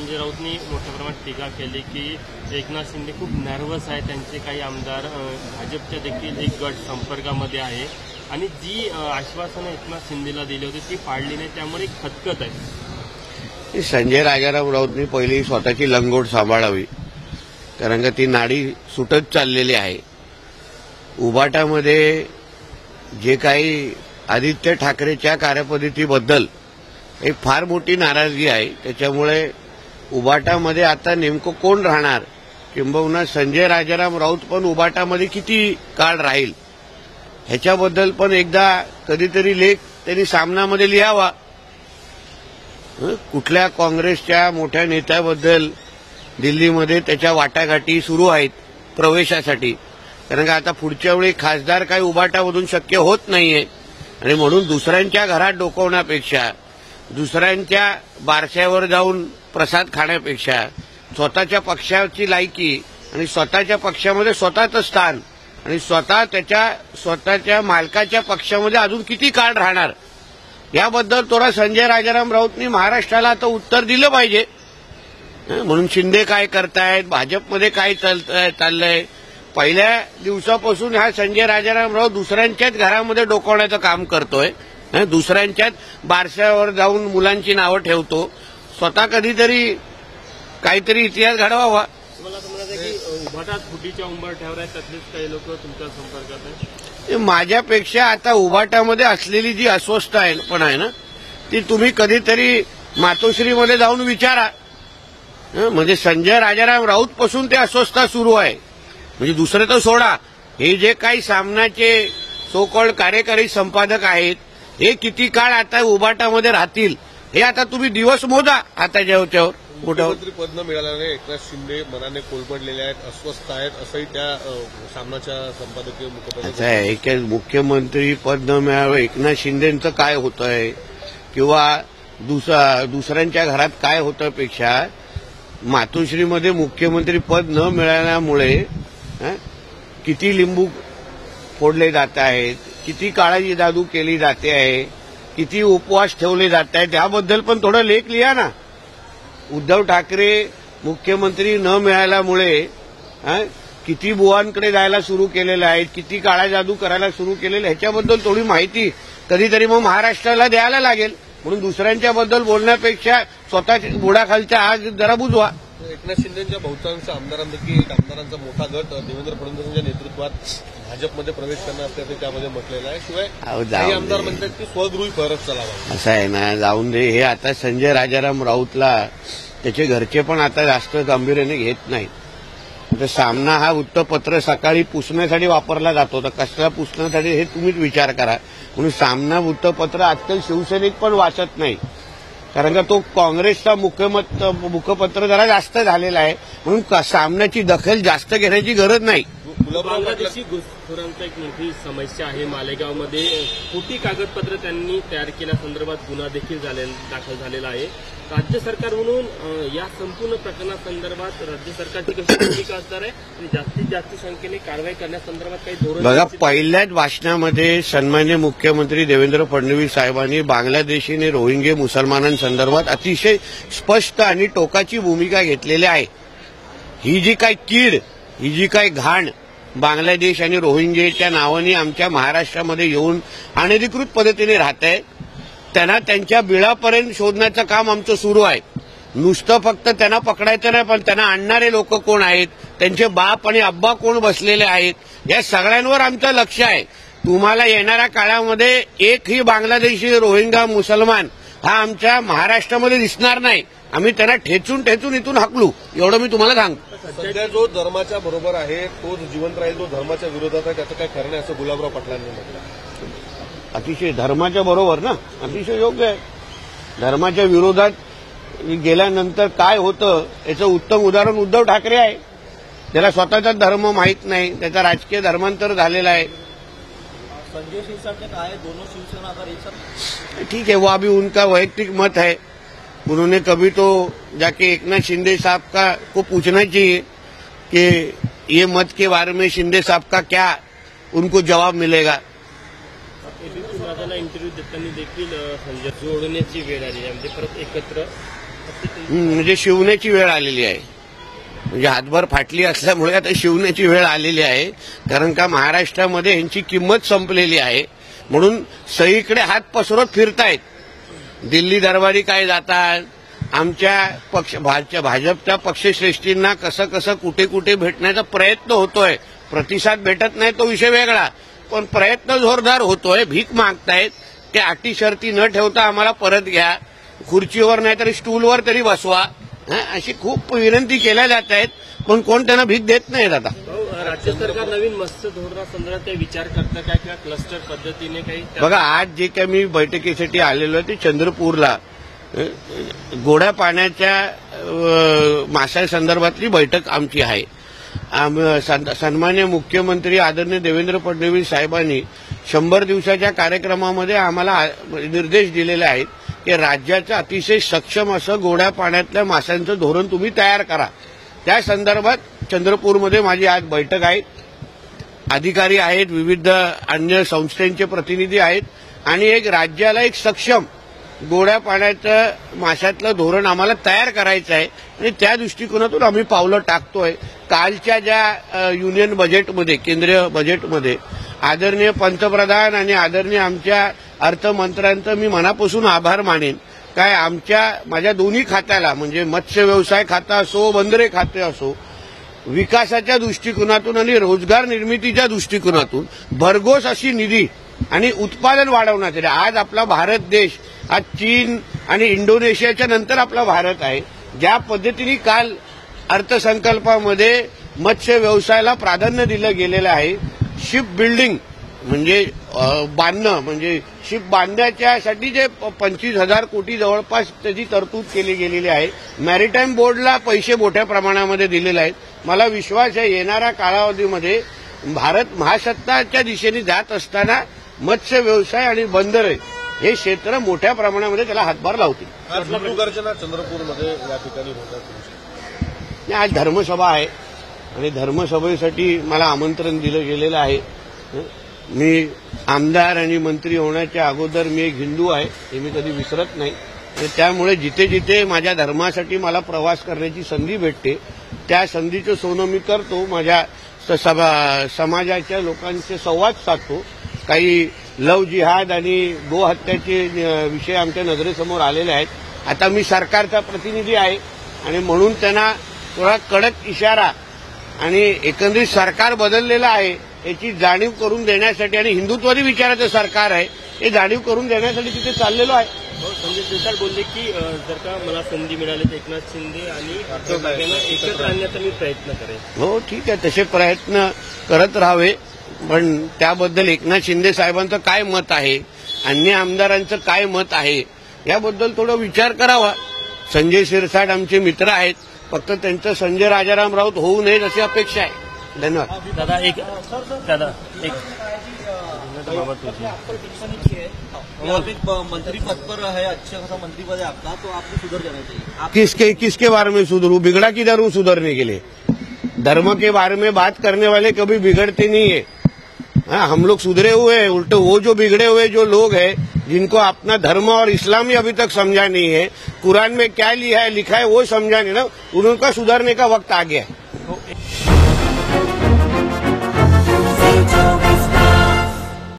संजय राऊतनी मोठ्या प्रमाणात टीका केली की एकनाथ शिंदे खूप नर्वस आहे, त्यांचे काही आमदार भाजपच्या देखील एक गट संपर्कामध्ये आहे आणि जी आश्वासनं एकनाथ शिंदेला दिली होती ती पाळली नाही, त्यामुळे खतखत आहे. संजय राजाराम राऊतनी पहिली स्वतःची लंगोट सांभाळावी, कारण का ती नाडी सुटत चाललेली आहे. उबाटामध्ये जे काही आदित्य ठाकरेच्या कार्यपद्धतीबद्दल एक फार मोठी नाराजगी आहे. त्याच्यामुळे उबाटामध्ये आता नेमकं कोण राहणार, किंबहुना संजय राजाराम राऊत पण उबाटामध्ये किती काळ राहील ह्याच्याबद्दल पण एकदा कधीतरी लेख त्यांनी सामनामध्ये लिहावा. कुठल्या काँग्रेसच्या मोठ्या नेत्याबद्दल दिल्लीमध्ये त्याच्या वाटाघाटी सुरू आहेत प्रवेशासाठी, कारण का आता पुढच्या वेळी खासदार काही उबाटामधून शक्य होत नाहीये आणि म्हणून दुसऱ्यांच्या घरात डोकवण्यापेक्षा, दुसऱ्यांच्या बारशावर जाऊन प्रसाद खाण्यापेक्षा स्वतःच्या पक्षाची लायकी आणि स्वतःच्या पक्षामध्ये स्वतःचं स्थान आणि स्वतःच्या मालकाच्या पक्षामध्ये अजून किती काळ राहणार याबद्दल थोडा संजय राजाराम राऊतनी महाराष्ट्राला आता उत्तर दिलं पाहिजे. म्हणून शिंदे काय करतायत, भाजपमध्ये काय चाललंय, पहिल्या दिवसापासून हा संजय राजाराम राऊत दुसऱ्यांच्याच घरामध्ये डोकवण्याचं काम करतोय, दुसऱ्यांच्याच बारशावर जाऊन मुलांची नावं ठेवतो. स्वतः कधीतरी काहीतरी इतिहास घडवावा. तुम्हाला असं म्हणायचं की उभाटात फुटीच्या उंबरठ्यावर आहेत, त्यातलेच काही लोक तुमच्या संपर्कात आहेत. माझ्यापेक्षा आता उभाटामध्ये असलेली जी अस्वस्थ पण आहे ना, ती तुम्ही कधीतरी मातोश्रीमध्ये जाऊन विचारा. म्हणजे संजय राजाराम राऊत पासून ते अस्वस्थता सुरू आहे. म्हणजे दुसरं तर सोडा, हे जे काही सामनाचे सो कॉल्ड कार्यकारी संपादक आहेत हे किती काळ आता उबाटामध्ये राहतील हे आता तुम्ही दिवस मोजा. आता जेवच्यावर मुख्यमंत्री पद न मिळाल्याने एकनाथ शिंदे मनाने कोलमडलेले आहेत, अस्वस्थ आहेत, असंही त्या सामनाच्या संपादकीय मुखपत्र. मुख्यमंत्री पद न मिळावं एकनाथ शिंदेचं काय होतंय किंवा दुसऱ्यांच्या घरात काय होतं पेक्षा मातोश्रीमध्ये मुख्यमंत्री पद न मिळाल्यामुळे किती लिंबू फोडले जात आहेत, किती काळाची जादू केली जाते आहे, किती उपवास ठेवले जात आहेत, याबद्दल पण थोडं लेख लिहा ना. उद्धव ठाकरे मुख्यमंत्री न मिळाल्यामुळे किती बुवांकडे जायला सुरू केलेलं आहे, किती काळा जादू करायला सुरू केलेलं, ह्याच्याबद्दल थोडी माहिती कधीतरी मग महाराष्ट्राला द्यायला लागेल. म्हणून दुसऱ्यांच्याबद्दल बोलण्यापेक्षा स्वतः बुडाखालच्या आग जरा बुजवा. एकनाथ शिंदेच्या बहुतांश आमदारांपैकी एक आमदारांचा मोठा गट देवेंद्र फडणवीसांच्या नेतृत्वात भाजपमध्ये प्रवेश करणार असल्याचे त्यामध्ये म्हटलेलं आहे. शिवाय काही आमदार म्हणतात की स्वगृही परत चालावा. असं आहे ना, जाऊन दे. हे आता संजय राजाराम राऊतला त्याचे घरचे पण आता जास्त गांभीर्याने घेत नाहीत. आता सामना हा वृत्तपत्र सकाळी पुसण्यासाठी वापरला जातो, तर कसला पुसण्यासाठी हे तुम्हीच विचार करा. म्हणून सामना वृत्तपत्र आजकाल शिवसैनिक पण वाचत नाही, कारण का तो काँग्रेसचा मुखपत्र जरा जास्त झालेला आहे. म्हणून सामन्याची दखल जास्त घेण्याची गरज नाही. बांगलादेशी घुसखोरांचा एक मोठी समस्या आहे. मालेगावमध्ये खोटी कागदपत्र त्यांनी तयार केल्यासंदर्भात गुन्हा देखील दाखल झालेला आहे. राज्य सरकार म्हणून या संपूर्ण प्रकरणासंदर्भात राज्य सरकारची कशी भूमिका असणार आहे आणि जास्तीत जास्त संख्येने कारवाई करण्यासंदर्भात काही धोरण. बघा, पहिल्याच भाषणामध्ये सन्मान्य मुख्यमंत्री देवेंद्र फडणवीस साहेबांनी बांगलादेशी आणि रोहिंगे मुसलमानांसंदर्भात अतिशय स्पष्ट आणि टोकाची भूमिका घेतलेली आहे. ही जी काही कीड, ही जी काही घाण बांगलादेश आणि रोहिंग्याच्या नावाने आमच्या महाराष्ट्रामध्ये येऊन अनधिकृत पद्धतीने राहत आहे, त्यांना त्यांच्या बिळापर्यंत शोधण्याचं काम आमचं सुरू आहे. नुसतं फक्त त्यांना पकडायचं नाही, पण त्यांना आणणारे लोक कोण आहेत, त्यांचे बाप आणि अब्बा कोण बसलेले आहेत, या सगळ्यांवर आमचं लक्ष आहे. तुम्हाला येणाऱ्या काळामध्ये एकही बांगलादेशी रोहिंगा मुसलमान हा आमच्या महाराष्ट्रामध्ये दिसणार नाही. आम्ही त्यांना ठेचून इथून हाकलू, एवढं मी तुम्हाला सांगतो. सध्या जो धर्माच्या बरोबर आहे तोच जिवंत राहील, जो धर्माच्या विरोधात आहे त्याचं काय खरं नाही, असं गुलाबराव पाटलांनी म्हटलं. अतिशय धर्माच्या बरोबर ना, अतिशय योग्य आहे. धर्माच्या विरोधात गेल्यानंतर काय होतं याचं उत्तम उदाहरण उद्धव ठाकरे आहे. त्याला स्वतःचा धर्म माहीत नाही, त्याचा राजकीय धर्मांतर झालेला आहे. संजय सिंह ने कहा है दोनों शिवसेना अगर एक साथ, ठीक है, वो अभी उनका वैयक्तिक मत है. उन्होंने कभी तो जाके एकनाथ शिंदे साहब को पूछना चाहिए कि ये मत के बारे में शिंदे साहब का क्या उनको जवाब मिलेगा. एबीपी माझाला इंटरव्ह्यू देताना देखील संजय जोडण्याची वेळ आली, म्हणजे परत एकत्र म्हणजे शिवण्याची वेळ आलेली आहे. म्हणजे हातभर फाटली असल्यामुळे आता शिवण्याची वेळ आलेली आहे. कारण का महाराष्ट्रामध्ये यांची किंमत संपलेली आहे. म्हणून सगळीकडे हात पसरत फिरतायत. दिल्ली दरबारी काय जातात, आमच्या भाजपच्या पक्षश्रेष्ठींना कसं कसं कुठे कुठे भेटण्याचा प्रयत्न होतोय. प्रतिसाद भेटत नाही तो विषय वेगळा, पण प्रयत्न जोरदार होतोय. भीक मागतायत. त्या अटी शर्ती न ठेवता आम्हाला परत घ्या, खुर्चीवर नाही तरी स्टूलवर तरी बसवा, अशी खूप विनंती केल्या जात आहेत. पण कोण त्यांना भीक देत नाहीत. आता राज्य सरकार नवीन मत्स्य धोरणासंदर्भात काही विचार करतं काय किंवा क्लस्टर पद्धतीने काही? बघा, आज जे काही मी बैठकीसाठी आलेलो आहे ते चंद्रपूरला गोड्या पाण्याच्या माशासंदर्भातली बैठक आमची आहे. सन्मान्य मुख्यमंत्री आदरणीय देवेंद्र फडणवीस साहेबांनी 100 दिवसाच्या कार्यक्रमामध्ये आम्हाला निर्देश दिलेले आहेत की राज्याचं अतिशय सक्षम असं गोड्या पाण्यातल्या माशांचं धोरण तुम्ही तयार करा. त्या संदर्भात चंद्रपूरमध्ये माझी आज बैठक आहे. अधिकारी आहेत, विविध अन्य संस्थांचे प्रतिनिधी आहेत आणि एक राज्याला एक सक्षम गोड्या पाण्याचं माशातलं धोरण आम्हाला तयार करायचं आहे आणि त्या दृष्टिकोनातून आम्ही पावलं टाकतोय. कालच्या ज्या युनियन बजेटमध्ये, केंद्रीय बजेटमध्ये आदरणीय पंतप्रधान आणि आदरणीय आमच्या अर्थमंत्र्यांचं मी मनापासून आभार मानेन. काय माझ्या दोन्ही खात्याला म्हणजे मत्स्य व्यवसाय खातं असो, बंदरे खाते असो, विकासाच्या दृष्टिकोनातून आणि रोजगार निर्मितीच्या दृष्टिकोनातून भरघोस अशी निधी आणि उत्पादन वाढवण्यासाठी आज आपला भारत देश आज चीन आणि इंडोनेशियाच्या नंतर आपला भारत आहे. ज्या पद्धतीने काल अर्थसंकल्पामध्ये मत्स्य व्यवसायाला प्राधान्य दिलं गेलेलं आहे. शिप बिल्डिंग म्हणजे बांधणं, म्हणजे शिप बांधण्याच्यासाठी जे 25,000 कोटी जवळपास त्याची तरतूद केली गेलेली आहे. मॅरिटाईम बोर्डला पैसे मोठ्या प्रमाणामध्ये दिलेले आहेत. मला विश्वास आहे येणाऱ्या कालावधीमध्ये भारत महासत्ताच्या दिशेने जात असताना मत्स्य व्यवसाय आणि बंदरे हे क्षेत्र मोठ्या प्रमाणामध्ये त्याला हातभार लावतील. चंद्रपूरमध्ये या ठिकाणी होतात. आज धर्मसभा आहे आणि धर्मसभेसाठी मला आमंत्रण दिलं गेलेलं आहे. मी आमदार आणि मंत्री होण्याच्या अगोदर मी एक हिंदू आहे हे मी कधी विसरत नाही. त्यामुळे जिथे जिथे माझ्या धर्मासाठी मला प्रवास करण्याची संधी भेटते त्या संधीचं सोनं मी करतो. माझ्या समाजाच्या लोकांचे संवाद साधतो. काही लव जिहाद आणि गोहत्याचे विषय आमच्या नजरेसमोर आलेले आहेत. आता मी सरकारचा प्रतिनिधी आहे आणि म्हणून त्यांना थोडा कडक इशारा आणि एकंदरीत सरकार बदललेलं आहे याची जाणीव करून देण्यासाठी आणि हिंदुत्वादी विचाराचं सरकार आहे हे जाणीव करून देण्यासाठी तिथे चाललेलो आहे. संजय शिरसाट बोलले की जर का मला संधी मिळाली तर एकनाथ शिंदे आणि एकत्र आणण्याचा मी प्रयत्न करेन. हो ठीक आहे, तसे प्रयत्न करत राहावे. पण त्याबद्दल एकनाथ शिंदे साहेबांचं काय मत आहे, अन्य आमदारांचं काय मत आहे याबद्दल थोडा विचार करावा. संजय शिरसाट आमचे मित्र आहेत, फक्त त्यांचं संजय राजाराम राऊत होऊ नये अशी अपेक्षा आहे. धन्यवाद. दादा एक मंत्री पद पर है, अच्छा खासा मंत्री पद है आपका, तो आपको सुधर जाना चाहिए. किसके बारे में सुधरू? बिगड़ा किधर हूं सुधरने के लिए? धर्म के बारे में बात करने वाले कभी बिगड़ते नहीं है. हाँ, हम लोग सुधरे हुए हैं. उल्टे वो जो बिगड़े हुए जो लोग हैं जिनको अपना धर्म और इस्लाम ही अभी तक समझा नहीं है, कुरान में क्या लिखा है वो समझा नहीं ना, उनका सुधरने का वक्त आ गया है.